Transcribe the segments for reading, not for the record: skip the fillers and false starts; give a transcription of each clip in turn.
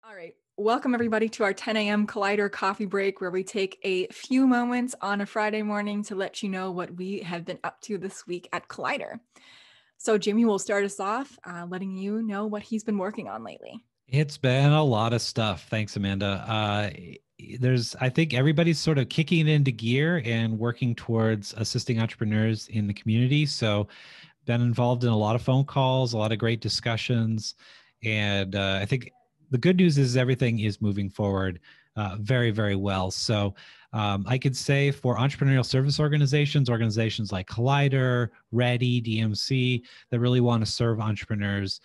All right. Welcome, everybody, to our 10 a.m. Collider coffee break, where we take a few moments on a Friday morning to let you know what we have been up to this week at Collider. So Jimmy will start us off letting you know what he's been working on lately. It's been a lot of stuff. Thanks, Amanda. I think everybody's sort of kicking into gear and working towards assisting entrepreneurs in the community. So, been involved in a lot of phone calls, a lot of great discussions. And I think the good news is everything is moving forward very, very well. So, I could say for entrepreneurial service organizations like Collider, Ready, DMC, that really want to serve entrepreneurs,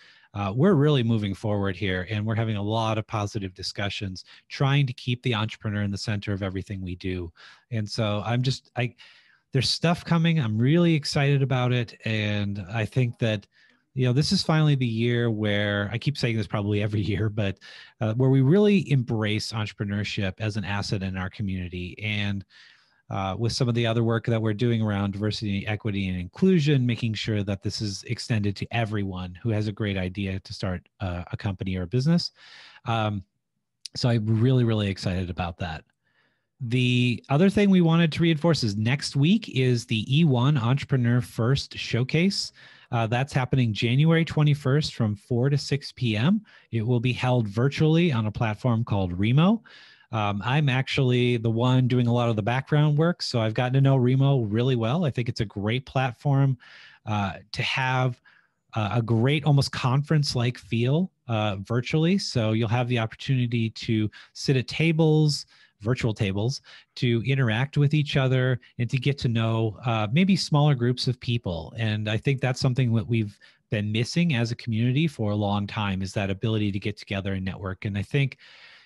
we're really moving forward here, and we're having a lot of positive discussions, trying to keep the entrepreneur in the center of everything we do. And so there's stuff coming. I'm really excited about it. And I think that, this is finally the year where I keep saying this probably every year, but where we really embrace entrepreneurship as an asset in our community. And with some of the other work that we're doing around diversity, equity, and inclusion, making sure that this is extended to everyone who has a great idea to start a company or a business. So I'm really, really excited about that. The other thing we wanted to reinforce is next week is the E1 Entrepreneur First Showcase. That's happening January 21st from 4 to 6 p.m. It will be held virtually on a platform called Remo. I'm actually the one doing a lot of the background work, so I've gotten to know Remo really well. I think it's a great platform to have a great, almost conference-like feel virtually. So you'll have the opportunity to sit at tables, virtual tables, to interact with each other and to get to know maybe smaller groups of people. And I think that's something that we've been missing as a community for a long time, is that ability to get together and network. And I think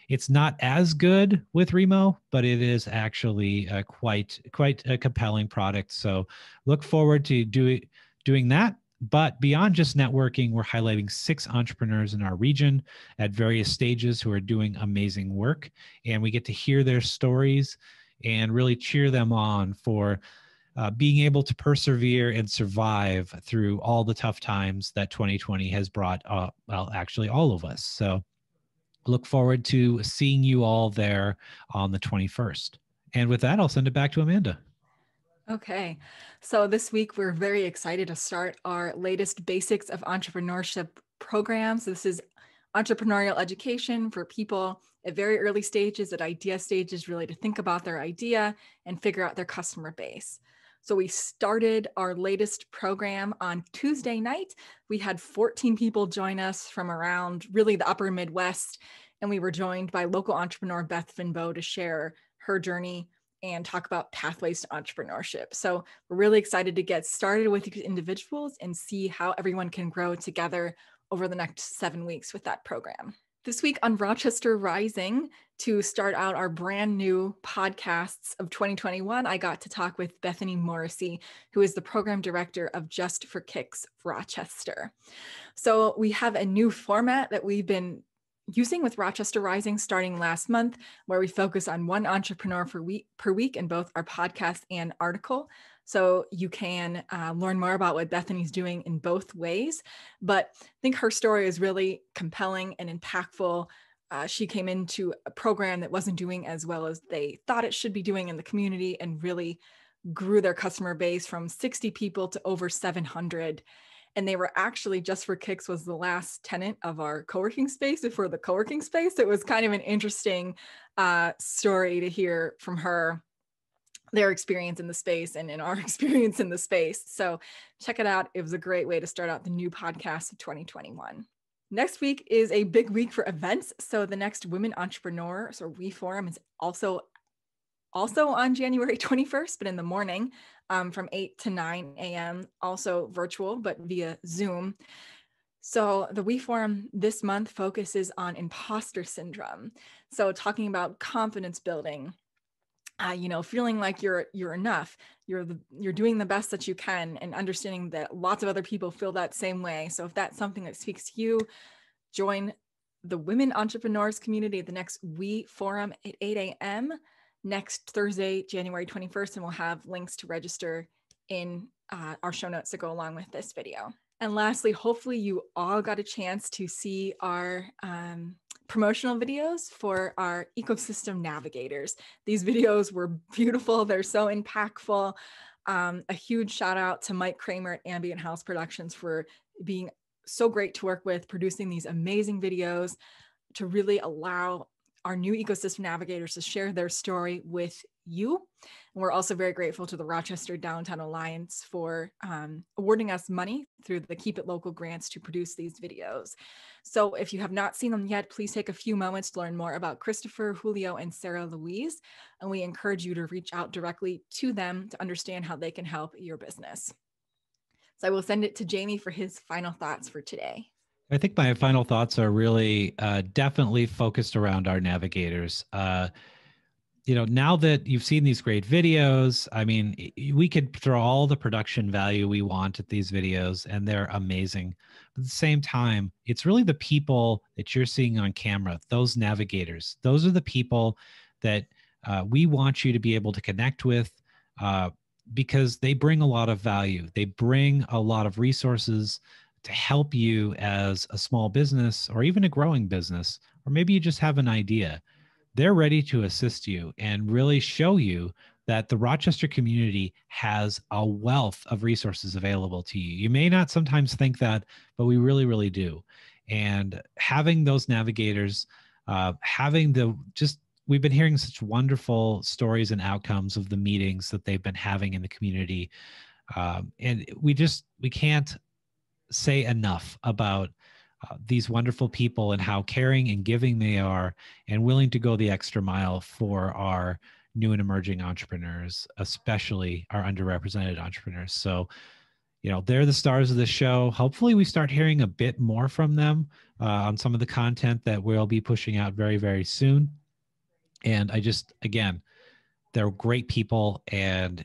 it's not as good with Remo, but it is actually quite a compelling product. So look forward to doing that. But beyond just networking, we're highlighting 6 entrepreneurs in our region at various stages who are doing amazing work. And we get to hear their stories and really cheer them on for being able to persevere and survive through all the tough times that 2020 has brought, well, actually all of us. So look forward to seeing you all there on the 21st. And with that, I'll send it back to Amanda. Okay. So this week, we're very excited to start our latest Basics of Entrepreneurship programs. This is entrepreneurial education for people at very early stages, at idea stages, really to think about their idea and figure out their customer base. So we started our latest program on Tuesday night. We had 14 people join us from around really the upper Midwest, and we were joined by local entrepreneur Beth Finbo to share her journey and talk about pathways to entrepreneurship. So we're really excited to get started with these individuals and see how everyone can grow together over the next 7 weeks with that program. This week on Rochester Rising, to start out our brand new podcasts of 2021, I got to talk with Bethany Morrisey, who is the program director of Just for Kicks Rochester. So we have a new format that we've been using with Rochester Rising starting last month, where we focus on one entrepreneur per week in both our podcast and article. So you can learn more about what Bethany's doing in both ways. But I think her story is really compelling and impactful. She came into a program that wasn't doing as well as they thought it should be doing in the community, and really grew their customer base from 60 people to over 700. And they were actually, Just for Kicks was the last tenant of our co-working space before the co-working space. It was kind of an interesting story to hear from her, their experience in the space and in our experience in the space. So check it out. It was a great way to start out the new podcast of 2021. Next week is a big week for events. So the next Women Entrepreneurs, or We Forum, is also on January 21st, but in the morning from 8 to 9 a.m., also virtual, but via Zoom. So the We Forum this month focuses on imposter syndrome. So talking about confidence building, feeling like you're enough, you're doing the best that you can, and understanding that lots of other people feel that same way. So if that's something that speaks to you, join the Women Entrepreneurs community at the next We Forum at 8 a.m. next Thursday, January 21st, and we'll have links to register in our show notes that go along with this video. And lastly, hopefully you all got a chance to see our promotional videos for our ecosystem navigators. These videos were beautiful. They're so impactful. A huge shout out to Mike Kramer at Ambient House Productions for being so great to work with, producing these amazing videos to really allow our new ecosystem navigators to share their story with you. And we're also very grateful to the Rochester Downtown Alliance for awarding us money through the Keep It Local grants to produce these videos. So if you have not seen them yet, please take a few moments to learn more about Christopher, Julio, and Sarah Louise. And we encourage you to reach out directly to them to understand how they can help your business. So I will send it to Jamie for his final thoughts for today. I think my final thoughts are really definitely focused around our navigators. Now that you've seen these great videos, I mean, we could throw all the production value we want at these videos, and they're amazing. But at the same time, it's really the people that you're seeing on camera, those navigators. Those are the people that we want you to be able to connect with because they bring a lot of value. They bring a lot of resources to help you as a small business or even a growing business, or maybe you just have an idea. They're ready to assist you and really show you that the Rochester community has a wealth of resources available to you. You may not sometimes think that, but we really, really do. And having those navigators, we've been hearing such wonderful stories and outcomes of the meetings that they've been having in the community. And we can't say enough about these wonderful people and how caring and giving they are and willing to go the extra mile for our new and emerging entrepreneurs, especially our underrepresented entrepreneurs. So, they're the stars of the show. Hopefully we start hearing a bit more from them on some of the content that we'll be pushing out very, very soon. And again, they're great people, and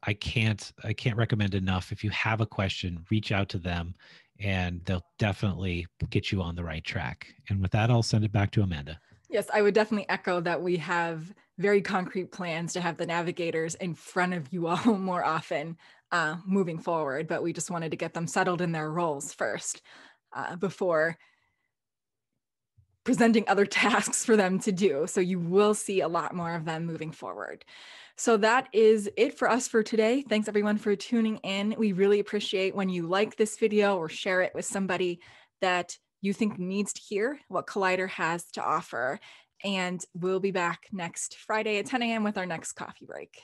I can't recommend enough. If you have a question, reach out to them and they'll definitely get you on the right track. And with that, I'll send it back to Amanda. Yes, I would definitely echo that we have very concrete plans to have the navigators in front of you all more often moving forward, but we just wanted to get them settled in their roles first before presenting other tasks for them to do. So you will see a lot more of them moving forward. So that is it for us for today. Thanks everyone for tuning in. We really appreciate when you like this video or share it with somebody that you think needs to hear what Collider has to offer. And we'll be back next Friday at 10 a.m. with our next coffee break.